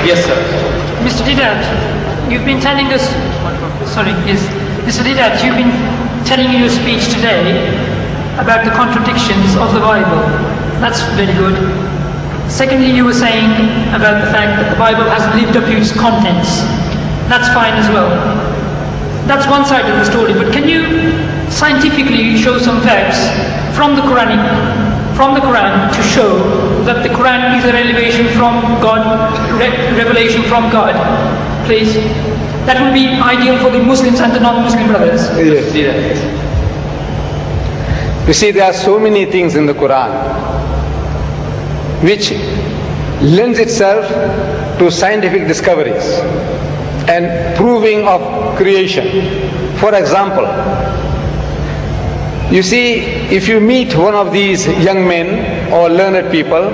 Yes, sir. Mr. Didat, you've been telling us, Mr. Didat, you've been telling in your speech today about the contradictions of the Bible. That's very good. Secondly, you were saying about the fact that the Bible hasn't lived up to its contents. That's fine as well. That's one side of the story, but can you scientifically show some facts from the Quran to show that the Quran is a revelation from God, please? That would be ideal for the Muslims and the non-Muslim brothers. Yes. You see, there are so many things in the Quran which lends itself to scientific discoveries and proving of creation. For example, you see, if you meet one of these young men or learned people,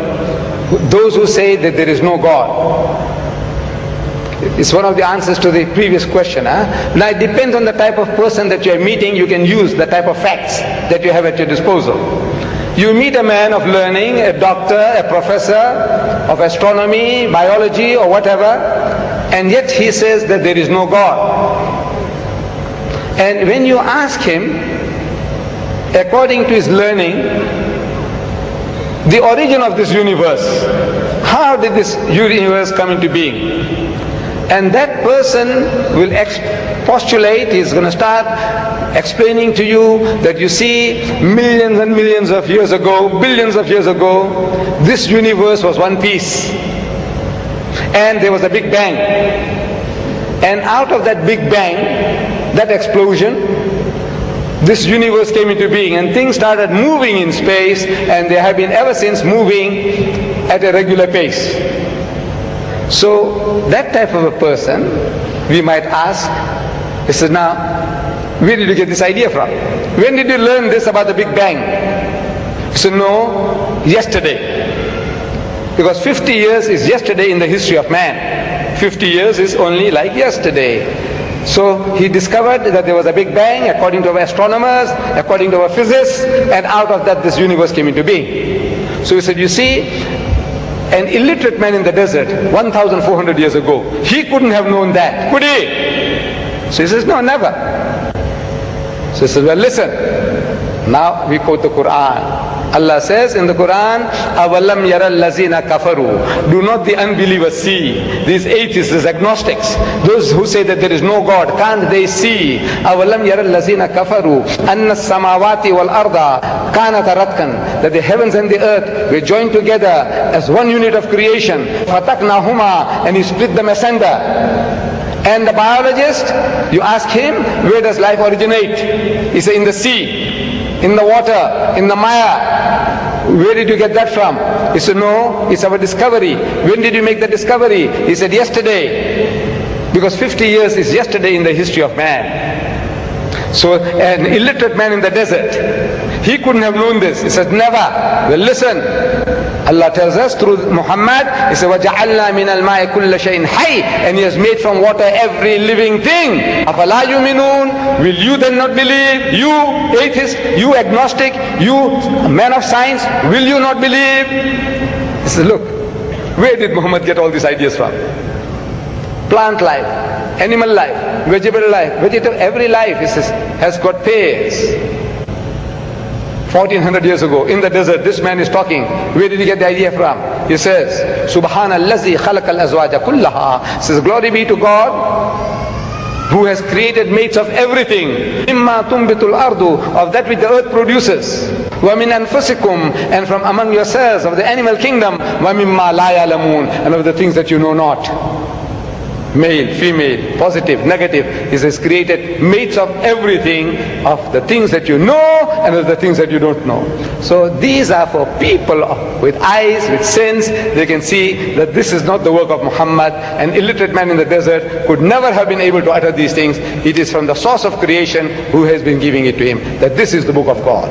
those who say that there is no God, it's one of the answers to the previous question. Now it depends on the type of person that you are meeting. You can use the type of facts that you have at your disposal. You meet a man of learning, a doctor, a professor of astronomy, biology or whatever, and yet he says that there is no God. And when you ask him, according to his learning, the origin of this universe, how did this universe come into being? And that person will postulate, he's going to start explaining to you that you see, millions and millions of years ago, billions of years ago, this universe was one piece. And there was a Big Bang. And out of that Big Bang, that explosion, this universe came into being and things started moving in space, and they have been ever since moving at a regular pace. So that type of a person, we might ask, he says, now, where did you get this idea from? When did you learn this about the Big Bang? He said, no, yesterday. Because 50 years is yesterday in the history of man. 50 years is only like yesterday. So he discovered that there was a Big Bang according to our astronomers, according to our physicists, and out of that this universe came into being. So he said, you see, an illiterate man in the desert 1,400 years ago, he couldn't have known that, could he? So he says, no, never. So he says, well, listen, now we quote the Quran. Allah says in the Quran, أَوَلَمْ يَرَ الَّذِينَ كَفَرُوا. Do not the unbelievers see? These atheists, these agnostics, those who say that there is no God, can't they see? أَوَلَمْ يَرَ الَّذِينَ كَفَرُوا أَنَّ السَّمَاوَاتِ وَالْأَرْضَ كَانَتَ رَتْقًا. That the heavens and the earth were joined together as one unit of creation. فَتَقْنَاهُمَا. And he split them asunder. And the biologist, you ask him, where does life originate? He says, in the sea, in the water, in the mire. Where did you get that from? He said, no, it's our discovery. When did you make the discovery? He said, yesterday. Because 50 years is yesterday in the history of man. So an illiterate man in the desert, he couldn't have known this. He said, never. Well, listen. Allah tells us through Muhammad, He said, وَجَعَلْنَا مِنَ الْمَاءِ كُلَّ شَيْءٍ حَيٍّ. And He has made from water every living thing. أَفَلَا يُؤْمِنُونَ. Will you then not believe? You atheist, you agnostic, you man of science, will you not believe? He said, look, where did Muhammad get all these ideas from? Plant life, animal life, vegetable life, every life, he says, has got pairs. 1400 years ago, in the desert, this man is talking. Where did he get the idea from? He says, Subhanallazi khalaqal azwaja kullaha. Says, glory be to God, who has created mates of everything. Mimma tumbitul ardu, of that which the earth produces. Wa min anfusikum, and from among yourselves, of the animal kingdom. Wa mimma la ya'lamun, and of the things that you know not. Male, female, positive, negative. He says, created mates of everything, of the things that you know and of the things that you don't know. So these are for people with eyes, with sense. They can see that this is not the work of Muhammad. An illiterate man in the desert could never have been able to utter these things. It is from the source of creation who has been giving it to him, that this is the book of God.